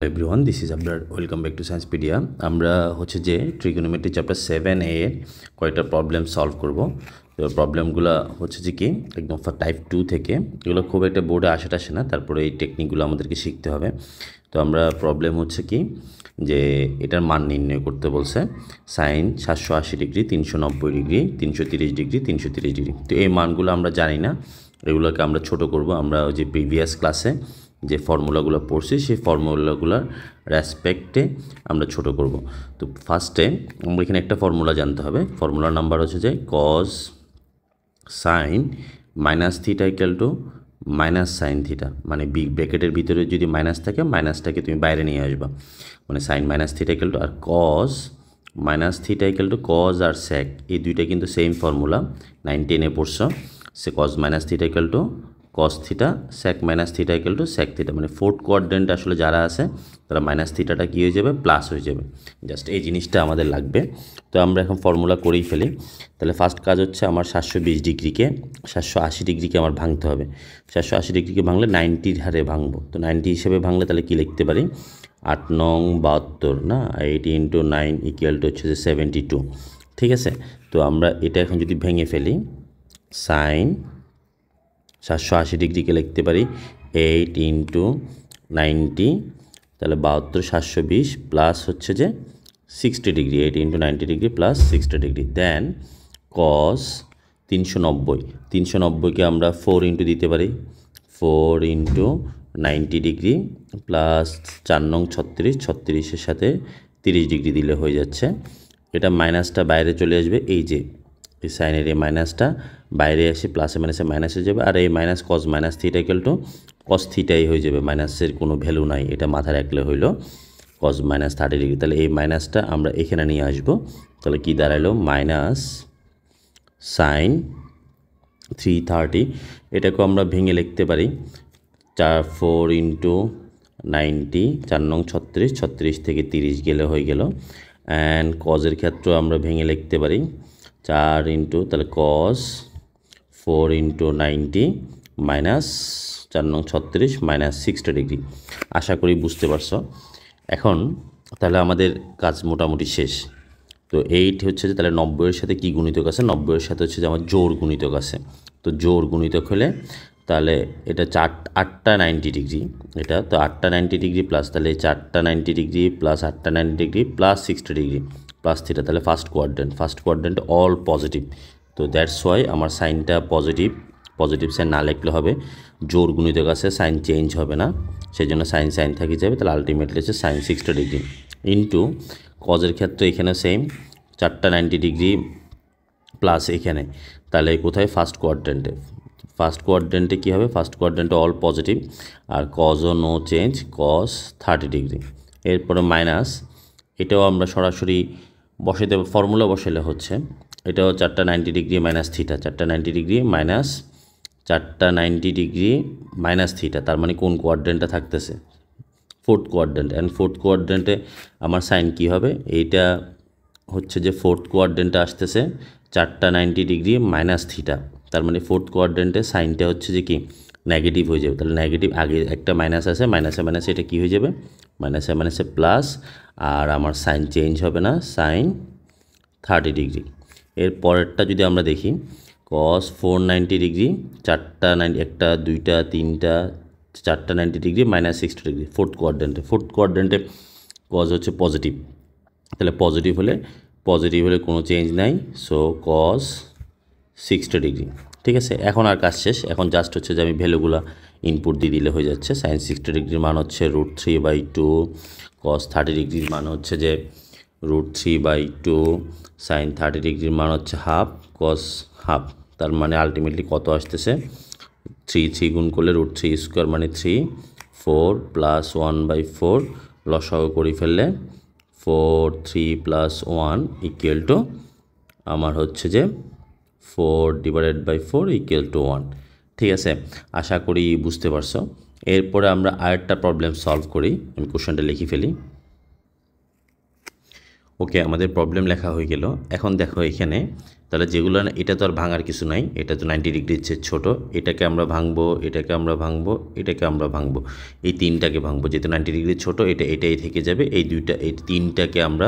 Everyone, this is আপনার welcome back to সায়েন্সপিডিয়া। আমরা হচ্ছে যে ট্রিগোনোমেট্রি চ্যাপ্টার 7A এর কয়েকটা প্রবলেম সলভ করব। তো প্রবলেমগুলো হচ্ছে যে কি একদম টাইপ 2 থেকে, এগুলো খুব একটা বোর্ডে আসে না, তারপরে এই টেকনিকগুলো আমাদেরকে শিখতে হবে। তো আমরা প্রবলেম হচ্ছে কি যে এটার মান নির্ণয় করতে বলছে, sine 780 degree, 390 degree, 330 degree, 330 degree. তো এই মানগুলো আমরা জানি না, এগুলোকে আমরা ছোট করব। আমরা ওই যে প্রিভিয়াস ক্লাসে যে ফর্মুলাগুলো পড়ছি সেই ফর্মুলাগুলোর রেসপেক্টে আমরা ছোট করব। তো ফার্স্টে আমরা এখানে একটা ফর্মুলা জানতে হবে। ফর্মুলার নাম্বার হচ্ছে যে cause sign minus theta equal two minus sine theta, মানে বিগ ব্র্যাকেটের ভিতরে যদি মাইনাস থাকে মাইনাসটাকে তুমি বাইরে নিয়ে আসবা, মানে sine minus theta equal to, আর cos minus theta equal to cos আর স্যাক, এই দুইটা কিন্তু সেম ফর্মুলা, 9 10-এ পড়ছো। সে cos minus theta equal to cos theta, sec minus theta equal to sec theta, মানে ফোর্থ কোয়াড্রেন্ট আসলে যারা আছে তারা মাইনাস থিটাটা কী হয়ে যাবে, প্লাস হয়ে যাবে। জাস্ট এই জিনিসটা আমাদের লাগবে। তো আমরা এখন ফর্মুলা করেই ফেলি। তাহলে ফার্স্ট কাজ হচ্ছে আমার 720 ডিগ্রিকে 780 ডিগ্রিকে আমার ভাঙতে হবে। 780 ডিগ্রিকে ভাঙলে 90-র হারে ভাঙবো। তো 90 হিসেবে ভাঙলে তাহলে কী লিখতে পারি, 8 নং 72 না, 80 × 9 ইকুয়াল টু হচ্ছে যে 72। ঠিক আছে, তো আমরা এটা এখন যদি ভেঙে ফেলি, সাইন 780 ডিগ্রিকে লিখতে পারি 8 × 90, তাহলে 72 720 প্লাস হচ্ছে যে 60 ডিগ্রি, 8 × 90 ডিগ্রি প্লাস 60 ডিগ্রি, দেন কস 390কে আমরা 4 ইন্টু দিতে পারি, 4 × 90 ডিগ্রি প্লাস 4 নং 36, 36-এর সাথে 30 ডিগ্রি দিলে হয়ে যাচ্ছে। এটা মাইনাসটা বাইরে চলে আসবে, এই যে এই সাইনের এই মাইনাসটা বাইরে এসে প্লাসে মাইনাসে মাইনাস হয়ে যাবে, আর এই minus cos minus theta equal to cos থিটাই হয়ে যাবে, মাইনাসের কোনো ভ্যালু নাই, এটা মাথায় রাখলে হইলো কস মাইনাস 30 ডিগ্রি। তাহলে এই মাইনাসটা আমরা এখানে নিয়ে আসবো, তাহলে কি দাঁড়ালো, মাইনাস সাইন 330, এটাকে আমরা ভেঙে লিখতে পারি 4 × 90, 4 নং 36, 36 থেকে 30 গেলে হয়ে গেল। অ্যান্ড কজের ক্ষেত্রেও আমরা ভেঙে লিখতে পারি 4 ইন্টু, তাহলে কস 4 × 90 মাইনাস 4 নং 36 মাইনাস 60 ডিগ্রি। আশা করি বুঝতে পারছো। এখন তাহলে আমাদের কাজ মোটামুটি শেষ। তো 8 হচ্ছে যে তাহলে 90-এর সাথে কী গুণিতক আছে, 90-এর সাথে হচ্ছে যে আমার জোর গুণিতক আছে। তো জোর গুণিতক হলে তাহলে এটা 8টা 90 ডিগ্রি, এটা তো 8টা 90 ডিগ্রি প্লাস, তাহলে 4টা 90 ডিগ্রি প্লাস 8টা 90 degree plus 60 degree plus theta, তাহলে ফার্স্ট কোয়াড্রেন্ট অল পজিটিভ। তো দ্যাটস ওয়াই আমার সাইনটা পজিটিভ সাইন না লিখলে হবে, জোর গুণিতক আছে, সাইন চেঞ্জ হবে না, সেই জন্য সাইন থাকি যাবে। তাহলে আলটিমেটলি হচ্ছে সাইন 60 ডিগ্রি ইন্টু কজের ক্ষেত্রে এখানে সেম 4টা 90 ডিগ্রি প্লাস এখানে, তাহলে কোথায়, ফার্স্ট কোয়াড্রেন্টে কী হবে, ফার্স্ট কোয়াড্রেন্টে অল পজিটিভ, আর কজও নো চেঞ্জ, কজ 30 ডিগ্রি। এরপরে মাইনাস, এটাও আমরা সরাসরি বসাতে, ফর্মুলা বসালে হচ্ছে, এটাও 4টা 90 ডিগ্রি মাইনাস থিটা, 4টা 90 ডিগ্রি মাইনাস 4টা 90 ডিগ্রি মাইনাস থিটা, তার মানে কোন কোয়াড্রেন্টটা থাকতেছে, ফোর্থ কোয়াড্রেন্ট। অ্যান্ড ফোর্থ কোয়াড্রেন্টে আমার সাইন কী হবে, এইটা হচ্ছে যে ফোর্থ কোয়াড্রেন্টে আসতেছে 4টা 90 ডিগ্রি মাইনাস থিটা, তার মানে ফোর্থ কোয়াড্রেন্টে সাইনটা হচ্ছে যে কি নেগেটিভ হয়ে যাবে। তাহলে নেগেটিভ, আগে একটা মাইনাস আছে, মাইনাসে এটা কী হয়ে যাবে, মাইনাসে প্লাস, আর আমার সাইন চেঞ্জ হবে না, সাইন 30 ডিগ্রি। এর পরেরটা যদি আমরা দেখি, কস 490 ডিগ্রি, 4টা 90, 1টা 2টা 3টা 4টা 90 ডিগ্রি মাইনাস 60 ডিগ্রি, ফোর্থ কোয়াড্রেন্টে কজ হচ্ছে পজিটিভ, তাহলে পজিটিভ হলে কোনো চেঞ্জ নাই, সো কজ 60 ডিগ্রি। ঠিক আছে, এখন আর কাজ শেষ। এখন জাস্ট হচ্ছে যে আমি ভ্যালুগুলো ইনপুট দিয়ে দিলে হয়ে যাচ্ছে। সাইন 60 ডিগ্রির মান হচ্ছে √3/2, কস 30 ডিগ্রির মান হচ্ছে যে √3/2, সাইন 30 ডিগ্রির মান হচ্ছে হাফ, কস হাফ, তার মানে আলটিমেটলি কত আসতেছে, 3 গুণ করলে √3² মানে 3, 4 প্লাস 1/4, লসাগু করে ফেললে 4, 3 প্লাস 1 ইকুয়াল টু আমার হচ্ছে যে 4/4 ইকুয়াল টু 1। ঠিক আছে, আশা করি বুঝতে পারছো। এরপরে আমরা আরেকটা প্রবলেম সলভ করি, আমি কোশ্চেনটা লিখে ফেলি। ওকে, আমাদের প্রবলেম লেখা হয়ে গেল। এখন দেখো এখানে তাহলে যেগুলো এটা তো আর ভাঙার কিছু নাই, এটা তো 90 ডিগ্রির চেয়ে ছোটো, এটাকে আমরা ভাঙবো, এটাকে আমরা ভাঙবো, এটাকে আমরা ভাঙবো, এই তিনটাকে ভাঙবো, যেহেতু 90 ডিগ্রি ছোটো এটাই থেকে যাবে, এই তিনটাকে আমরা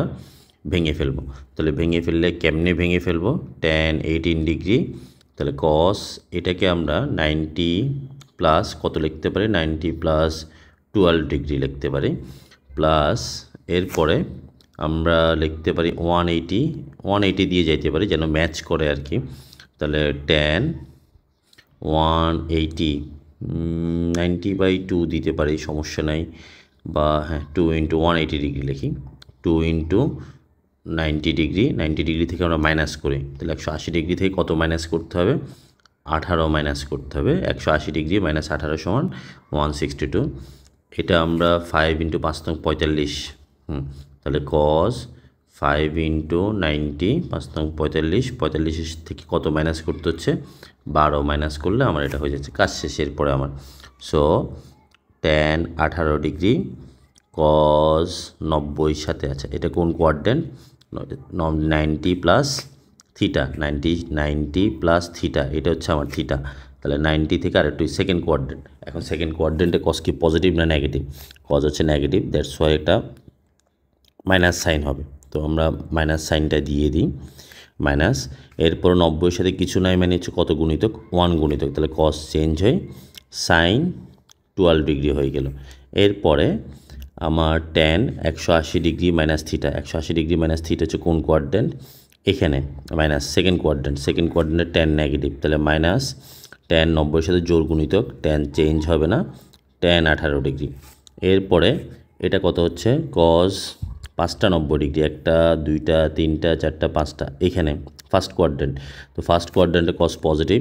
ভেঙে ফেলবো। তাহলে ভেঙে ফেললে কেমনে ভেঙে ফেলবো, tan 18 ডিগ্রি, তাহলে cos এটাকে আমরা 90 প্লাস কত লিখতে পারি, 90 প্লাস 12 ডিগ্রি লিখতে পারি, প্লাস এরপরে আমরা লিখতে পারি 180 দিয়ে যাইতে পারি যেন ম্যাচ করে আর কি। তাহলে tan 180 90/2 দিতে পারি, সমস্যা নাই, বা হ্যাঁ 2 × 180 ডিগ্রি লিখি, 2 × 90 ডিগ্রি, 90 ডিগ্রি থেকে আমরা মাইনাস করি, তাহলে 180 ডিগ্রি থেকে কত মাইনাস করতে হবে, 18 মাইনাস করতে হবে, 180 ডিগ্রি মাইনাস 18 সমান 162। এটা আমরা 5 × 5 = 45, তাহলে cos 5 × 90 5 × 45, 45 থেকে কত মাইনাস করতে হচ্ছে, 12 মাইনাস করলে আমার এটা হয়ে যাচ্ছে, কাজ শেষ। এরপরে আমার সো tan 18 ডিগ্রি cos 90 সাথে আছে, এটা কোন quadrant, 90 plus theta, 90 plus theta, এটা হচ্ছে আমার থিটা, তাহলে 90 থেকে আরেকটু সেকেন্ড কোয়াড্রেন্ট। এখন সেকেন্ড কোয়াড্রেন্টে কস কি পজিটিভ না নেগেটিভ, কস হচ্ছে নেগেটিভ, দ্যাটস ওয়াই এটা মাইনাস সাইন হবে, তো আমরা মাইনাস সাইনটা দিয়ে দিই, মাইনাস, এরপর 90 সাথে কিছু নাই মানে হচ্ছে কত গুণিতক, 1 গুণিতক, তাহলে কস চেঞ্জ হয়ে সাইন 12 ডিগ্রি হয়ে গেল। এরপরে আমার tan 180 degree minus theta, 180 degree minus theta হচ্ছে কোন কোয়াড্রেন্ট, এখানে মাইনাস সেকেন্ড কোয়াড্রেন্টে tan নেগেটিভ, তাহলে মাইনাস tan 90 সাথে জোর গুণিতক, tan চেঞ্জ হবে না, tan 18 ডিগ্রি। এরপরে এটা কত হচ্ছে, cos 5টা 90 ডিগ্রি, 1টা 2টা 3টা 4টা 5টা, এখানে ফার্স্ট কোয়াড্রেন্ট, তো ফার্স্ট কোয়াড্রেন্টে cos পজিটিভ,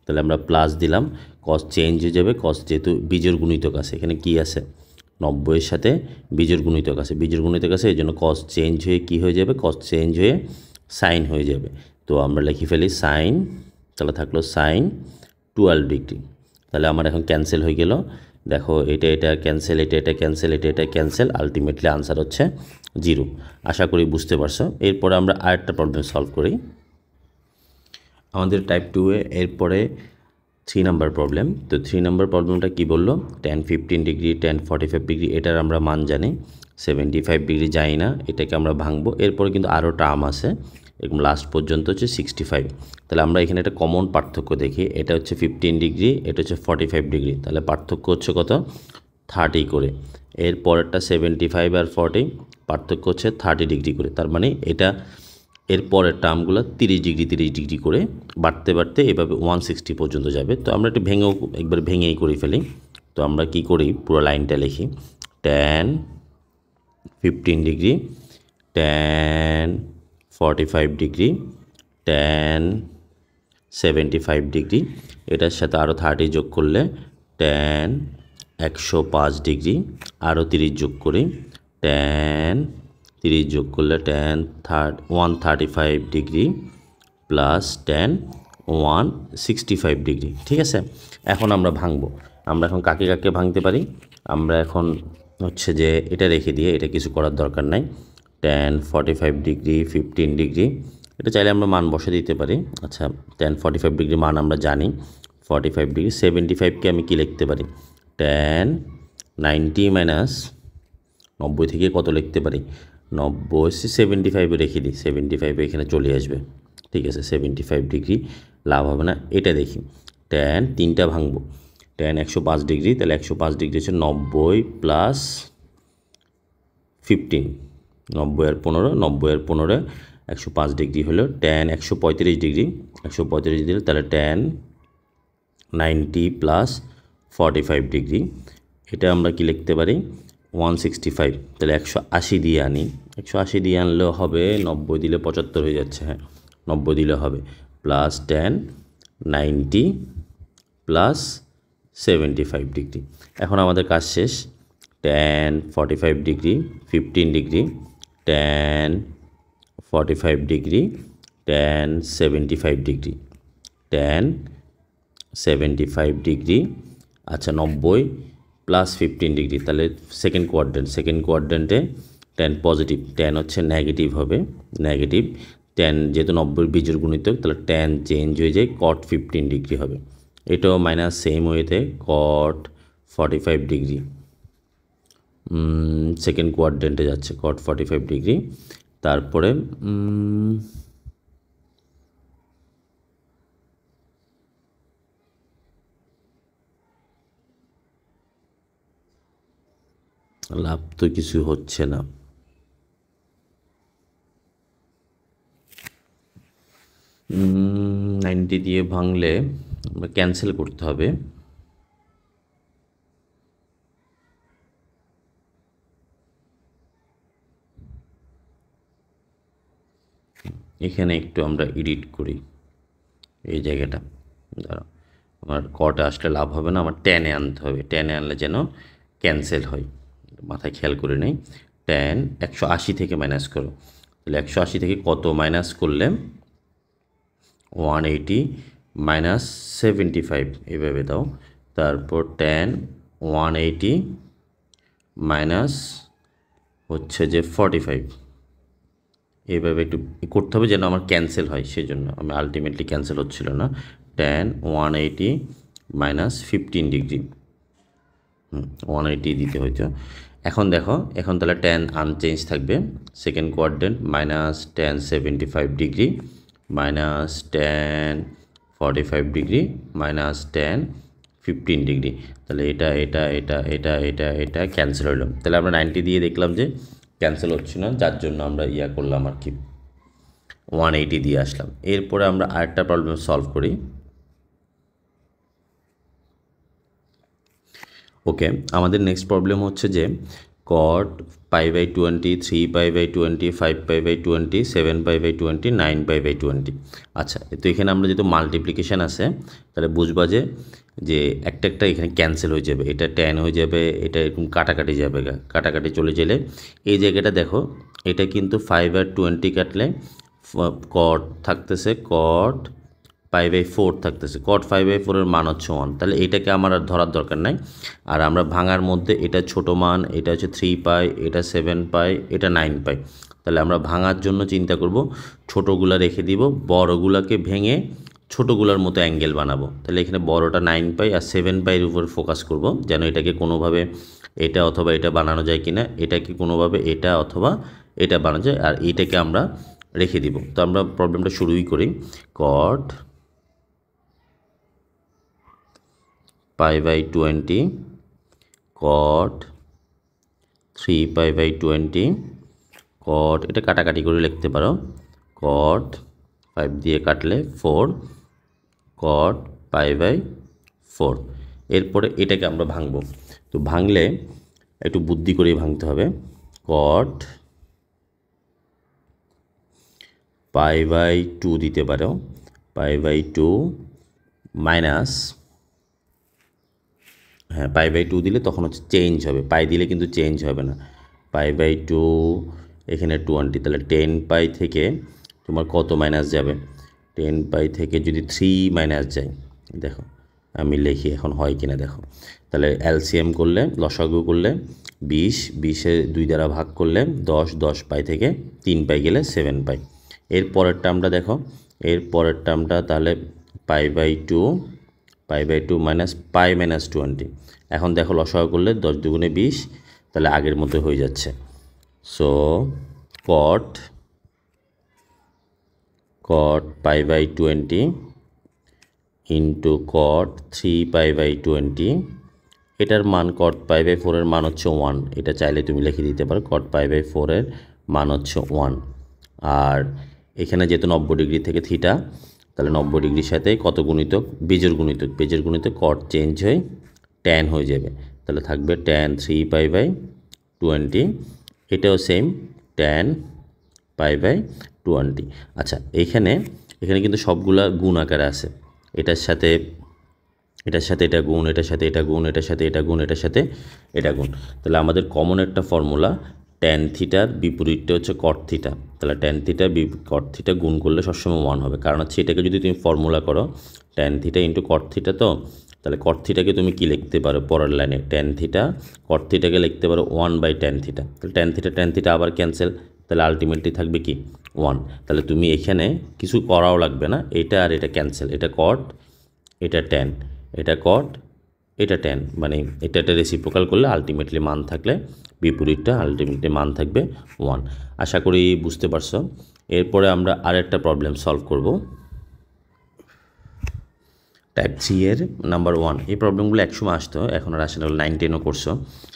তাহলে আমরা প্লাস দিলাম, cos চেঞ্জ হয়ে যাবে, cos যেহেতু বীজের গুণিতক আছে, এখানে কি আছে 90 সাথে বীজের গুণিতক আছে, এই জন্য cos চেঞ্জ হয়ে কি হয়ে যাবে, cos চেঞ্জ হয়ে সাইন হয়ে যাবে, তো আমরা লিখে ফেলি সাইন, তাহলে থাকলো সাইন 12 ডিগ্রি। তাহলে আমার এখন ক্যান্সেল হয়ে গেল, দেখো এটা ক্যান্সেল, এটা ক্যান্সেল, আলটিমেটলি আনসার হচ্ছে 0। আশা করি বুঝতে পারছো। এরপরে আমরা আরেকটা প্রবলেম সলভ করি, আমাদের টাইপ 2-এ এরপরে 3 নাম্বার প্রবলেম। তো 3 নাম্বার প্রবলেমটা কি বললো, tan 15 ডিগ্রি, tan 45 ডিগ্রি, এটার আমরা মান জানি, 75 ডিগ্রি জানি না, এটাকে আমরা ভাঙবো। এরপরে কিন্তু আরও টার্ম আছে, এবং লাস্ট পর্যন্ত হচ্ছে 65। তাহলে আমরা এখানে একটা কমন পার্থক্য দেখি, এটা হচ্ছে 15 ডিগ্রি, এটা হচ্ছে 45 ডিগ্রি, তাহলে পার্থক্য হচ্ছে কত, 30 করে। এর পরেরটা 75 আর 40, পার্থক্য হচ্ছে 30 ডিগ্রি করে, তার মানে এটা এর পরের টার্মগুলো 30 ডিগ্রি করে বাড়তে বাড়তে এভাবে 160 পর্যন্ত যাবে। তো আমরা একটু ভেঙেই করে ফেলি, তো আমরা কি করি, পুরো লাইনটা লিখি, tan 15 degree, tan 45 degree, tan 75 degree, এটার সাথে আরও 30 যোগ করলে tan 105 ডিগ্রি, আরও 30 যোগ করি, tan 30 যোগ করলে tan 135 degree plus tan 165 degree, ঠিক আছে। এখন আমরা ভাঙবো, আমরা এখন কাকে কাকে ভাঙতে পারি, আমরা এখন হচ্ছে যে এটা রেখে দিয়ে এটা কিছু করার দরকার নাই, tan 45 ডিগ্রি 15 ডিগ্রি, এটা চাইলে আমরা মান বসে দিতে পারি। আচ্ছা, tan 45 ডিগ্রি মান আমরা জানি 45 ডিগ্রি, 75কে আমি কি লিখতে পারি, tan 90 মাইনাস 90 থেকে কত লিখতে পারি, 90 75 রেখে দিই, 75 এখানে চলে আসবে, ঠিক আছে। 75 ডিগ্রি লাভ হবে না, এটা দেখি, tan 3টা ভাঙবো, tan 105 ডিগ্রি, তাহলে 105 ডিগ্রি হচ্ছে 90 প্লাস 15, 90 আর 15 105 ডিগ্রি হলো, tan 135 ডিগ্রি, 135 ডিগ্রি, তাহলে tan 90 প্লাস 45 ডিগ্রি, এটা আমরা কি লিখতে পারি 165, তাহলে 180 দিয়ে আনি, 180 দিয়ে আনলেও হবে, 90 দিলে 75 হয়ে যাচ্ছে, হ্যাঁ 90 দিলে হবে, প্লাস tan 90 প্লাস 75 ডিগ্রি। এখন আমাদের কাজ শেষ, tan 45 degree 15 degree, tan 45 degree, tan 75 degree, tan 75 degree, আচ্ছা 90 প্লাস 15 ডিগ্রি, তাহলে সেকেন্ড কোয়াড্রেন্টে ট্যান পজিটিভ, ট্যান হচ্ছে নেগেটিভ হবে, নেগেটিভ। ট্যান যেহেতু 90 বিজোড় গুণিতক, তাহলে ট্যান চেঞ্জ হয়ে যায় কট 15 ডিগ্রি হবে। এটাও মাইনাস সেম ওয়েতে কট 45 ডিগ্রি, সেকেন্ড কোয়াড্রেন্টে যাচ্ছে কট 45 ডিগ্রি। তারপরে লাভ তো কিছু হচ্ছে না। নাইনটি দিয়ে ভাঙলে আমরা ক্যান্সেল করতে হবে। এখানে একটু আমরা এডিট করি এই জায়গাটা, দাঁড়াও, আমার কটে আসলে লাভ হবে না, আমার টেনে আনতে হবে, টেনে আনলে যেন ক্যান্সেল হয়, মাথায় খেয়াল করে নেই। ট্যান 180 থেকে মাইনাস করো, তাহলে 180 থেকে কত মাইনাস করলে 180 মাইনাস 75 এভাবে দাও। তারপর ট্যান 180 মাইনাস হচ্ছে যে 45, এইভাবে একটু করতে হবে যেন আমার ক্যান্সেল হয়, সেজন্য আমি আলটিমেটলি ক্যান্সেল হচ্ছিল না। ট্যান 180 মাইনাস 15 ডিগ্রি, 180 দিতে হইতো। এখন দেখো, এখন তাহলে ট্যান আনচেঞ্জ থাকবে, second quadrant minus tan 75 degree minus tan 45 degree minus tan 15 degree. তাহলে এটা এটা এটা এটা এটা এটা ক্যান্সেল হলো। তাহলে আমরা 90 দিয়ে দেখলাম যে ক্যান্সেল হচ্ছে না, যার জন্য আমরা করলাম আর কি, 180 দিয়ে আসলাম। এরপরে আমরা আরেকটা প্রবলেম সলভ করি। ওকে, আমাদের নেক্সট প্রবলেম হচ্ছে যে কট π/20, 3π/20, 5π/20, 7π/20, 9π/20। আচ্ছা, তো এখানে আমরা যেহেতু মাল্টিপ্লিকেশান আছে, তাহলে বুঝবা যে একটা একটা এখানে ক্যান্সেল হয়ে যাবে, এটা ট্যান হয়ে যাবে, এটা এরকম কাটাকাটি যাবে, কাটাকাটি চলে গেলে এই জায়গাটা দেখো, এটা কিন্তু 5/20 কাটলে কট থাকতেছে, কট π/4 থাকতেছে, কট 5/4 এর মান হচ্ছে 1, তাহলে এটাকে আমার আর ধরার দরকার নাই। আর আমরা ভাঙার মধ্যে এটা ছোট মান, এটা হচ্ছে 3π, এটা 7π, এটা 9π, তাহলে আমরা ভাঙার জন্য চিন্তা করব ছোটোগুলা রেখে দিব, বড়গুলাকে ভেঙে ছোটোগুলার মতো অ্যাঙ্গেল বানাবো। তাহলে এখানে বড়টা 9π আর 7π এর উপর ফোকাস করব, যেন এটাকে কোনোভাবে এটা অথবা এটা বানানো যায় কিনা, এটাকে কোনোভাবে এটা অথবা এটা বানানো যায়, আর এইটাকে আমরা রেখে দিব। তো আমরা প্রবলেমটা শুরুই করি। কট π/20, কট 3π/20, কট এটা কাটাকাটি করে লিখতে পারো, কট 5 দিয়ে কাটলে 4, কট π/4। এরপরে এটাকে আমরা ভাঙবো। তো ভাঙলে একটু বুদ্ধি করে ভাঙতে হবে। কট π/2 দিতে পারো, π/2 মাইনাস, হ্যাঁ π/2 দিলে তখন হচ্ছে চেঞ্জ হবে, পাই দিলে কিন্তু চেঞ্জ হবে না। π/2 এখানে 20, তাহলে 10π থেকে তোমার কত মাইনাস যাবে, 10π থেকে যদি 3 মাইনাস যায়, দেখো আমি লিখি এখন হয় কিনা দেখো। তাহলে এলসিএম করলে, লসাগু করলে 20, 20-এ 2 দ্বারা ভাগ করলে 10, 10π থেকে 3π গেলে 7π। এর পরের টার্মটা দেখো, এর পরের টার্মটা তাহলে π/2 মাইনাস π-20। এখন দেখো লসাগু করলে 10 দুগুণে 20, তাহলে আগের মতো হয়ে যাচ্ছে। সো কট π/20 ইন্টু কট 3π/20, এটার মান কট π/4 এর মান হচ্ছে 1, এটা চাইলে তুমি লিখে দিতে পারো, কট π/4 এর মান হচ্ছে 1। আর এখানে যেহেতু 90 ডিগ্রি থেকে থিটা, তাহলে 90 ডিগ্রির সাথে কত গুণিতক, বেজোর গুণিতক কট চেঞ্জ হয়ে ট্যান হয়ে যাবে, তাহলে থাকবে ট্যান 3π/20, এটাও সেম ট্যান π/20। আচ্ছা, এখানে কিন্তু সবগুলা গুণ আকারে আছে, এটার সাথে এটা গুণ, এটার সাথে এটা গুণ, এটার সাথে এটা গুণ, এটার সাথে এটা গুণ। তাহলে আমাদের কমন একটা ফর্মুলা, ট্যান থিটার বিপরীতটা হচ্ছে কট থিটা, তাহলে ট্যান থিটা কট থিটা গুণ করলে সবসময় 1 হবে, কারণ হচ্ছে এটাকে যদি তুমি ফর্মুলা করো tan theta into cot theta, তো তাহলে কট থিটাকে তুমি কি লিখতে পারো পরের লাইনে ট্যান থিটা, কট থিটাকে লিখতে পারো 1/tan থিটা। তাহলে ট্যান থিটা আবার ক্যান্সেল, তাহলে আলটিমেটলি থাকবে কি 1। তাহলে তুমি এখানে কিছু করাও লাগবে না, এটা আর এটা ক্যান্সেল, এটা কট, এটা ট্যান, এটা কট, এটা ট্যান, মানে এটা রেসিপ্রোকাল করলে আলটিমেটলি মান থাকলে বিপরীতটা আলটিমেটলি মান থাকবে 1। আশা করি বুঝতে পারছো। এরপরে আমরা আরেকটা প্রবলেম সলভ করব, টাইপ 3 এর নাম্বার 1। এই প্রবলেমগুলো একসময় আসতো, এখন আর আসে না, 9, 10ও করছো।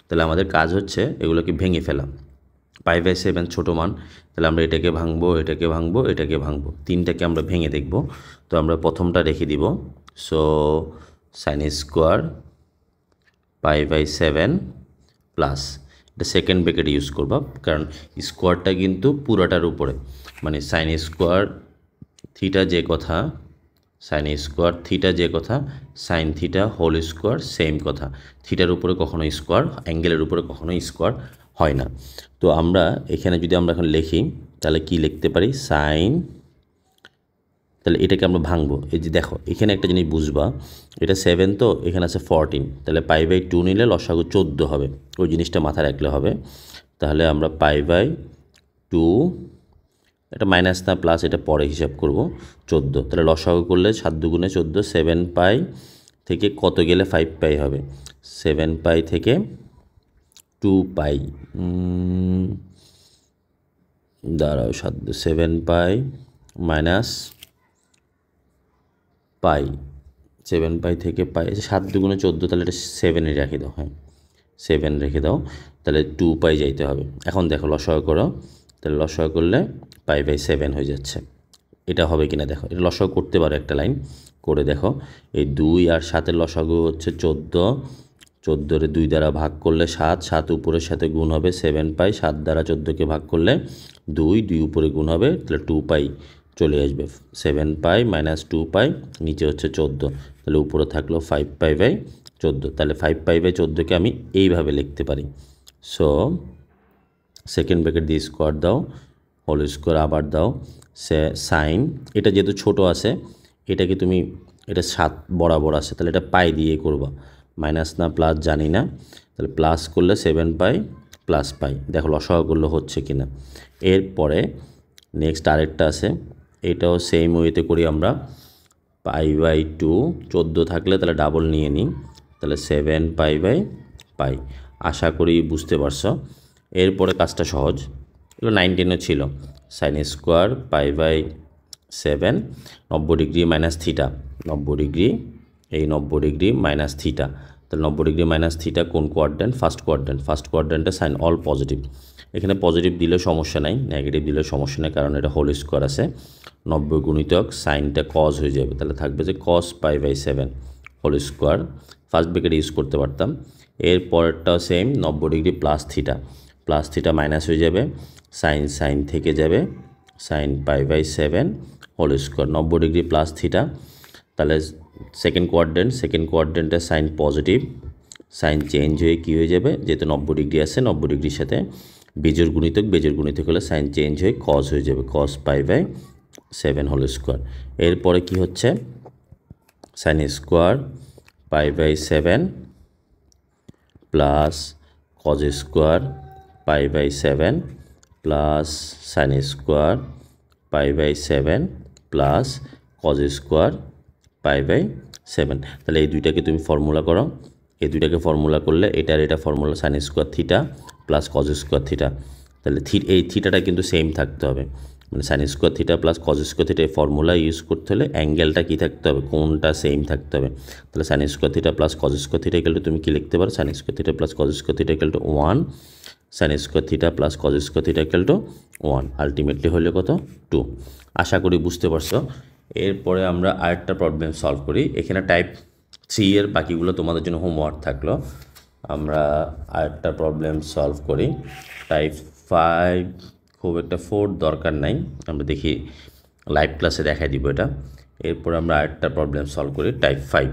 তাহলে আমাদের কাজ হচ্ছে এগুলোকে ভেঙে ফেলা। 5/7 ছোটো মান, তাহলে আমরা এটাকে ভাঙবো, এটাকে ভাঙবো, এটাকে ভাঙবো, তিনটাকে আমরা ভেঙে দেখব। তো আমরা প্রথমটা রেখে দিব, সো সাইন স্কোয়ার 5/7 প্লাস, এটা সেকেন্ড ব্র্যাকেট ইউজ করবা, কারণ স্কোয়ারটা কিন্তু পুরোটার উপরে, মানে সাইন স্কোয়ার থিটা যে কথা, সাইন স্কোয়ার থিটা যে কথা, sine theta whole square same কথা। থিটার উপরে কখনো স্কোয়ার, অ্যাঙ্গেলের উপরে কখনো স্কোয়ার হয় না। তো আমরা এখানে যদি আমরা এখন লিখি তাহলে কি লিখতে পারি, সাইন, তাহলে এটাকে আমরা ভাঙবো। এই যে দেখো এখানে একটা জিনিস বুঝবা, এটা 7 তো এখানে আছে 14, তাহলে π/2 নিলে লসাগু 14 হবে, ওই জিনিসটা মাথায় রাখলে হবে। তাহলে আমরা π/2, এটা মাইনাস না প্লাস এটা পরে হিসাব করব, 14, তাহলে লসাগু করলে 7 দুগুণে 14, 7π থেকে কত গেলে 5π হবে, 7π থেকে 2π, দাঁড়াও 7π মাইনাস পাই, 7π থেকে পাই, 7 দুগুণে 14, তাহলে এটা 7 রেখে দাও, হ্যাঁ 7 রেখে দাও, তাহলে 2π যাইতে হবে। এখন দেখো লসাগু করো, তাহলে লসাগু করলে π/7 হয়ে যাচ্ছে। এটা হবে কিনা দেখো, এটা লসাগু করতে পারো, একটা লাইন করে দেখো। এই 2 আর 7-এর লসাগু হচ্ছে 14, 14-রে 2 দ্বারা ভাগ করলে 7, 7 উপরের সাথে গুণ হবে 7π, 7 দ্বারা 14কে ভাগ করলে 2, 2 উপরে গুণ হবে, তাহলে 2π চলে আসবে, 7π মাইনাস 2π, নিচে হচ্ছে 14, তাহলে উপরে থাকলো 5π/14। তাহলে 5π/14কে আমি এইভাবে লিখতে পারি, সো সেকেন্ড ব্র্যাকেট দিয়ে স্কোয়ার দাও, হোল স্কোয়ার আবার দাও, সাইন, এটা যেহেতু ছোট আছে এটাকে তুমি, এটা 7 বরাবর আছে, তাহলে এটা পাই দিয়ে করবা, মাইনাস না প্লাস জানি না, তাহলে প্লাস করলে 7π প্লাস পাই, দেখো লসাগু করলে হচ্ছে কিনা। এরপরে নেক্সট আরেকটা আছে, এটাও সেম ওয়েতে করি আমরা, π/2, 14 থাকলে তাহলে ডাবল নিয়ে নিই, তাহলে 7π/π। আশা করি বুঝতে পারছো। এরপরে কাজটা সহজ, এগুলো 9, 10-ও ছিল, sine square π/7, 90 degree minus theta, 90 degree, এই 90 ডিগ্রি মাইনাস থিটা, তাহলে 90 ডিগ্রি মাইনাস থিটা কোন কোয়াড্রেন্ট, ফার্স্ট কোয়াড্রেন্ট, ফার্স্ট কোয়াড্রেন্টে সাইন অল পজিটিভ। এখানে পজিটিভ দিলে সমস্যা নাই, নেগেটিভ দিলে সমস্যা নেই, কারণ এটা হোল স্কোয়ার আছে, 90 গুণিতক সাইনটা কজ হয়ে যাবে, তাহলে থাকবে যে cos π/7 whole square, first bracket use করতে পারতাম। এর পরেরটাও same, 90 degree plus theta minus হয়ে যাবে, সাইন থেকে যাবে, sine π/7 whole square, 90 degree plus theta, তাহলে সেকেন্ড কোয়াড্রেন্টে সাইন পজিটিভ, সাইন চেঞ্জ হয়ে কী হয়ে যাবে, যেহেতু 90 ডিগ্রি আছে, 90 ডিগ্রির সাথে বেজোর গুণিতক হলে সাইন চেঞ্জ হয়ে কজ হয়ে যাবে, cos π/7 হোল স্কোয়ার। এরপরে কি হচ্ছে, sine square π/7 plus cos square π/7 plus sine square π/7 plus cos square π/7। তাহলে এই দুইটাকে তুমি ফর্মুলা করো, এই দুইটাকে ফর্মুলা করলে এটা formula sine square theta plus cos square theta, তাহলে এই থিটাটা কিন্তু সেম থাকতে হবে, মানে sine square theta plus cos square theta এই ফর্মুলা ইউজ করতে হলে অ্যাঙ্গেলটা কী থাকতে হবে, কোনটা সেম থাকতে হবে। তাহলে sine square theta plus cos square theta equal two, তুমি কি লিখতে পারো, sine square theta plus cos square theta equal two 1, sine square theta plus cos square theta equal two 1, ultimately হলে কত 2। আশা করি বুঝতে পারছো। এরপরে আমরা আরেকটা প্রবলেম সলভ করি, এখানে টাইপ 3 এর বাকিগুলো তোমাদের জন্য হোমওয়ার্ক থাকলো। আমরা আরেকটা প্রবলেম সলভ করি, টাইপ 5, খুব একটা 4 দরকার নাই, আমরা দেখি লাইভ ক্লাসে দেখাই দিব এটা। এরপর আমরা আরেকটা প্রবলেম সলভ করি, টাইপ 5।